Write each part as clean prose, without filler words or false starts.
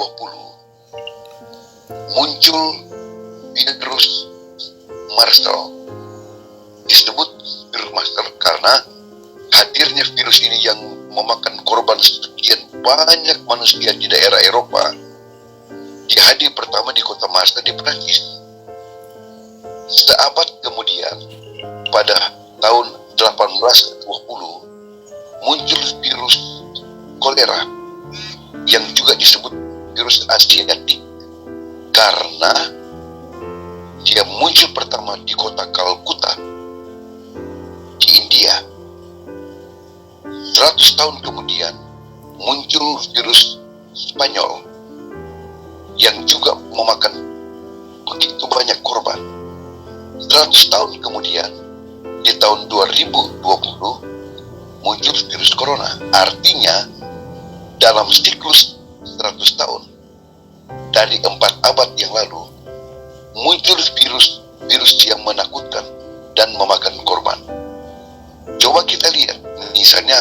2020 muncul virus Marshall. Disebut virus Marshall karena hadirnya virus ini yang memakan korban sekian banyak manusia di daerah Eropa. Dia hadir pertama di kota Marseille di Prancis. Seabad kemudian, pada tahun 1820, muncul virus kolera yang juga disebut virus Asiatik karena dia muncul pertama di kota Kalkuta di India. 100 tahun kemudian muncul virus Spanyol yang juga memakan begitu banyak korban. 100 tahun kemudian di tahun 2020 muncul virus corona. Artinya dalam siklus 100 tahun dari 4 abad yang lalu muncul virus yang menakutkan dan memakan korban. Coba kita lihat misalnya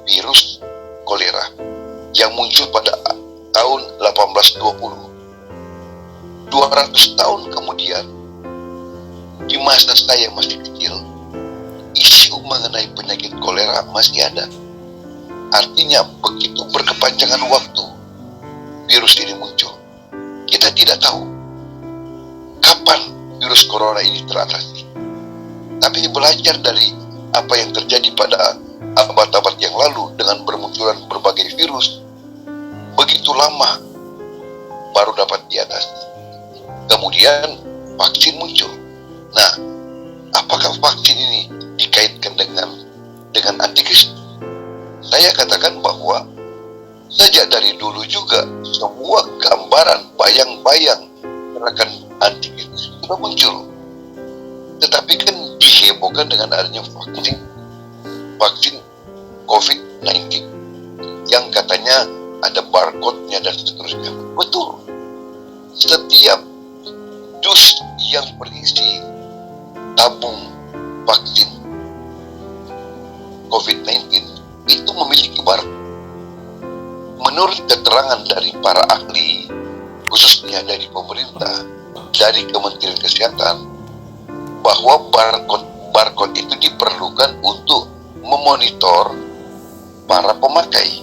virus kolera yang muncul pada tahun 1820. 200 tahun kemudian, di masa saya masih kecil, isu mengenai penyakit kolera masih ada. Artinya begitu berkepanjangan waktu virus ini muncul. Kita tidak tahu kapan virus corona ini teratasi. Tapi belajar dari apa yang terjadi pada abad-abad yang lalu dengan bermunculan berbagai virus, begitu lama baru dapat diatasi. Kemudian vaksin muncul. Nah, apakah vaksin ini dikaitkan dengan antikristus? Saya katakan bahwa sejak dari dulu juga semua gambaran bayang-bayang gerakan antikristus sudah muncul. Tetapi kan dihebohkan dengan adanya vaksin COVID-19 yang katanya ada barcode-nya dan seterusnya. Betul. Setiap dus yang berisi tabung vaksin COVID-19 itu memiliki barcode. Menurut keterangan dari para ahli, khususnya dari pemerintah, dari Kementerian Kesehatan, bahwa barcode itu diperlukan untuk memonitor para pemakai.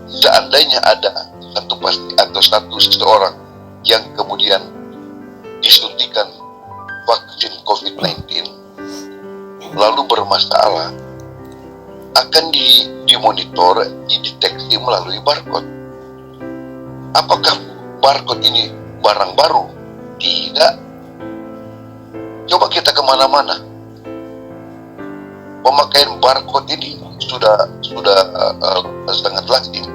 Seandainya ada satu pasti atau seseorang yang kemudian disuntikan vaksin COVID-19 lalu bermasalah, akan dimonitor, dideteksi melalui barcode. Apakah barcode ini barang baru? Tidak. Coba kita kemana-mana, pemakaian barcode ini sudah sangat lazim.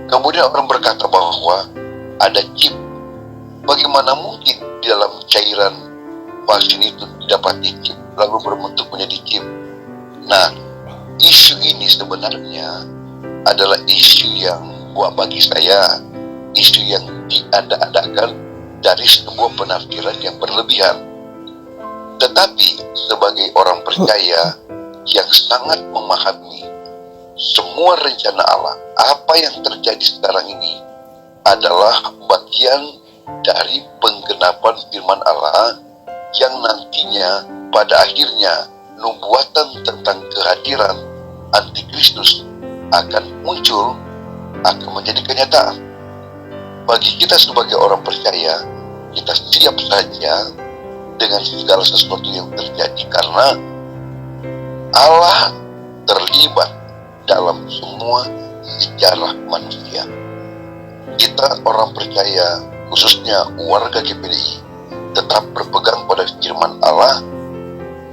Kemudian orang berkata bahwa ada chip. Bagaimana mungkin di dalam cairan vaksin itu didapati chip lalu berbentuk menjadi chip? Nah, isu ini sebenarnya adalah isu yang bagi saya isu yang diada-adakan dari sebuah penafsiran yang berlebihan. Tetapi sebagai orang percaya yang sangat memahami semua rencana Allah, apa yang terjadi sekarang ini adalah bagian dari penggenapan firman Allah yang nantinya pada akhirnya nubuatan tentang kehadiran antikristus akan muncul, akan menjadi kenyataan. Bagi kita sebagai orang percaya, kita siap saja dengan segala sesuatu yang terjadi karena Allah terlibat dalam semua sejarah manusia. Kita orang percaya, khususnya warga GPDI, tetap berpegang pada firman Allah,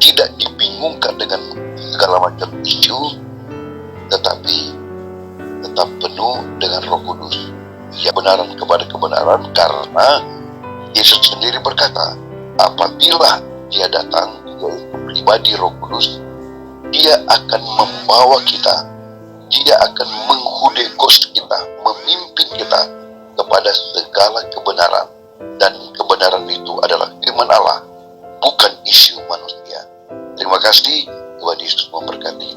tidak dibingungkan dengan segala macam isu, tetapi tetap penuh dengan Roh Kudus. Kebenaran kepada kebenaran, karena Yesus sendiri berkata, apabila Dia datang, yaitu pribadi Roh Kudus, Dia akan membawa kita, Dia akan menghudegos kita, memimpin kita kepada segala kebenaran. Dan kebenaran itu adalah firman Allah, bukan isu manusia. Terima kasih, Tuhan Yesus memberkati.